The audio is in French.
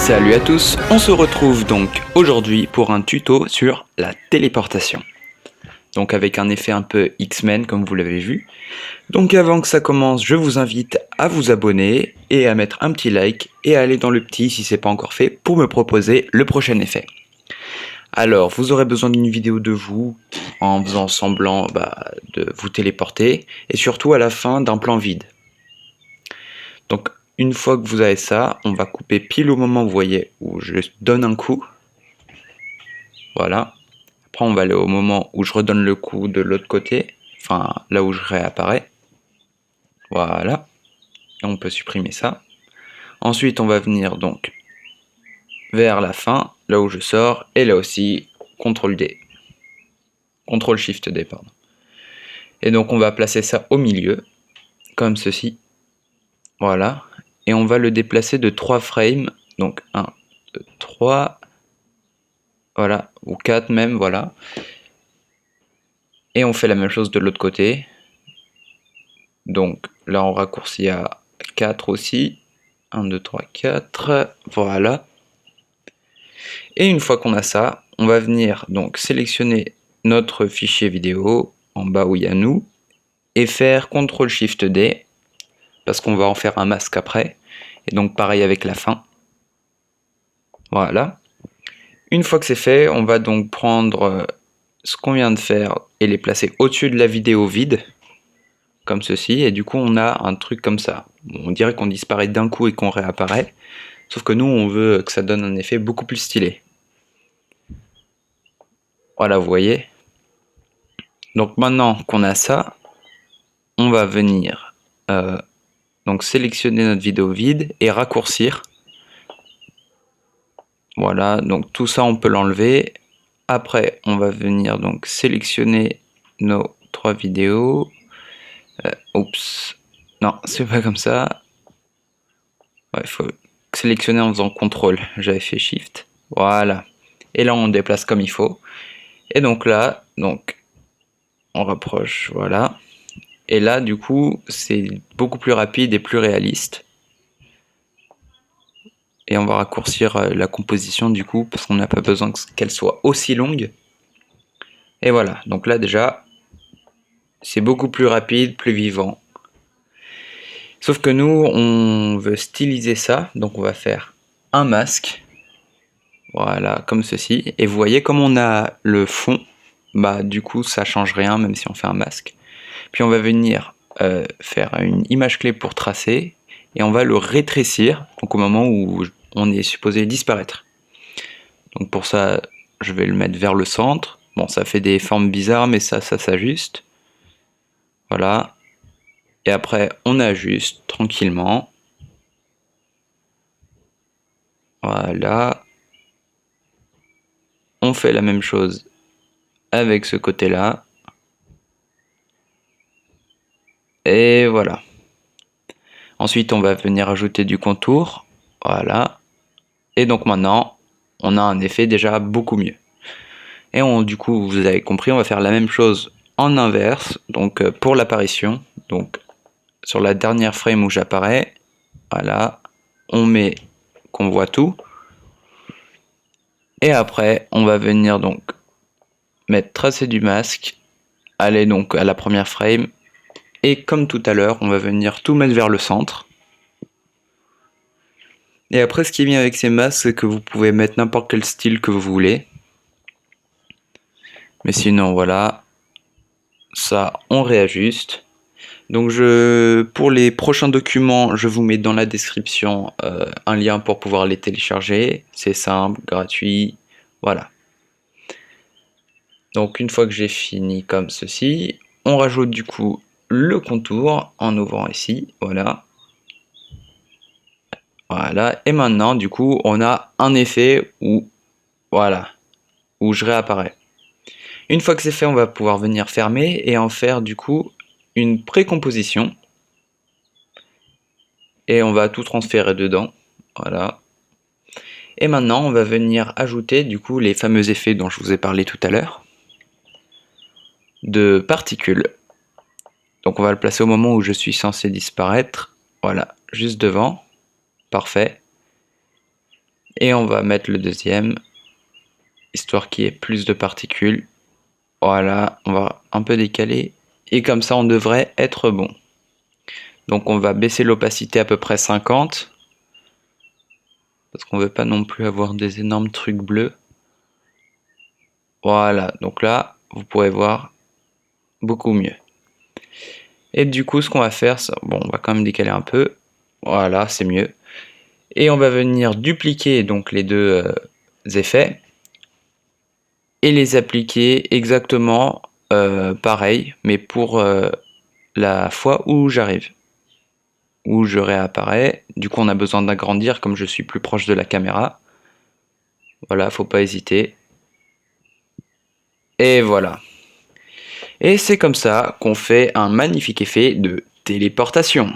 Salut à tous, on se retrouve donc aujourd'hui pour un tuto sur la téléportation. Donc avec un effet un peu X-Men comme vous l'avez vu. Donc avant que ça commence, je vous invite à vous abonner et à mettre un petit like et à aller dans le petit si c'est pas encore fait pour me proposer le prochain effet. Alors vous aurez besoin d'une vidéo de vous en faisant semblant de vous téléporter et surtout à la fin d'un plan vide. Donc une fois que vous avez ça, on va couper pile au moment, vous voyez, où je donne un coup. Voilà. Après, on va aller au moment où je redonne le coup de l'autre côté. Enfin, là où je réapparais. Voilà. Et on peut supprimer ça. Ensuite, on va venir donc vers la fin, là où je sors. Et là aussi, CTRL D. CTRL SHIFT D, pardon. Et donc, on va placer ça au milieu, comme ceci. Voilà. Et on va le déplacer de 3 frames. Donc, 1, 2, 3. Voilà. Ou 4 même, voilà. Et on fait la même chose de l'autre côté. Donc là on raccourcit à 4 aussi. 1, 2, 3, 4. Voilà. Et une fois qu'on a ça, on va venir donc sélectionner notre fichier vidéo en bas où il y a nous et faire CTRL SHIFT D parce qu'on va en faire un masque après. Et donc pareil avec la fin. Voilà. Une fois que c'est fait, on va donc prendre ce qu'on vient de faire et les placer au-dessus de la vidéo vide. Comme ceci, et du coup on a un truc comme ça. On dirait qu'on disparaît d'un coup et qu'on réapparaît, sauf que nous on veut que ça donne un effet beaucoup plus stylé. Voilà, vous voyez. Donc maintenant qu'on a ça, on va venir donc sélectionner notre vidéo vide et raccourcir. Voilà, donc tout ça on peut l'enlever. Après on va venir donc sélectionner nos 3 vidéos. Oups, non c'est pas comme ça. Ouais, il faut sélectionner en faisant CTRL, j'avais fait SHIFT, voilà. Et là on déplace comme il faut. Et donc là, on rapproche, voilà. Et là du coup c'est beaucoup plus rapide et plus réaliste. Et on va raccourcir la composition du coup parce qu'on n'a pas besoin qu'elle soit aussi longue. Et voilà, donc là déjà c'est beaucoup plus rapide, plus vivant. Sauf que nous on veut styliser ça, donc on va faire un masque. Voilà, comme ceci. Et vous voyez, comme on a le fond, bah du coup ça change rien même si on fait un masque. Puis on va venir faire une image clé pour tracer et on va le rétrécir, donc au moment où on est supposé disparaître. Donc pour ça, je vais le mettre vers le centre. Bon, ça fait des formes bizarres, mais ça s'ajuste. Voilà. Et après, on ajuste tranquillement. Voilà. On fait la même chose avec ce côté-là. Et voilà. Ensuite, on va venir ajouter du contour. Voilà. Et donc maintenant, on a un effet déjà beaucoup mieux. Et du coup, vous avez compris, on va faire la même chose en inverse. Donc pour l'apparition, donc sur la dernière frame où j'apparais, voilà, on met qu'on voit tout. Et après, on va venir donc mettre tracer du masque, aller donc à la première frame. Et comme tout à l'heure, on va venir tout mettre vers le centre. Et après, ce qui est bien avec ces masques, c'est que vous pouvez mettre n'importe quel style que vous voulez. Mais sinon, voilà, ça, on réajuste. Donc pour les prochains documents, je vous mets dans la description un lien pour pouvoir les télécharger. C'est simple, gratuit, voilà. Donc une fois que j'ai fini comme ceci, on rajoute du coup le contour en ouvrant ici, voilà. Voilà, et maintenant du coup on a un effet où, voilà, où je réapparais. Une fois que c'est fait, on va pouvoir venir fermer et en faire du coup une précomposition. Et on va tout transférer dedans, voilà. Et maintenant on va venir ajouter du coup les fameux effets dont je vous ai parlé tout à l'heure, de particules. Donc on va le placer au moment où je suis censé disparaître, voilà, juste devant, parfait. Et on va mettre le deuxième, histoire qu'il y ait plus de particules. Voilà, on va un peu décaler. Et comme ça, on devrait être bon. Donc on va baisser l'opacité à peu près 50. Parce qu'on veut pas non plus avoir des énormes trucs bleus. Voilà, donc là, vous pourrez voir beaucoup mieux. Et du coup, ce qu'on va faire, bon, on va quand même décaler un peu. Voilà, c'est mieux. Et on va venir dupliquer donc les deux effets et les appliquer exactement pareil, mais pour la fois où j'arrive, où je réapparais. Du coup, on a besoin d'agrandir comme je suis plus proche de la caméra. Voilà, faut pas hésiter. Et voilà. Et c'est comme ça qu'on fait un magnifique effet de téléportation.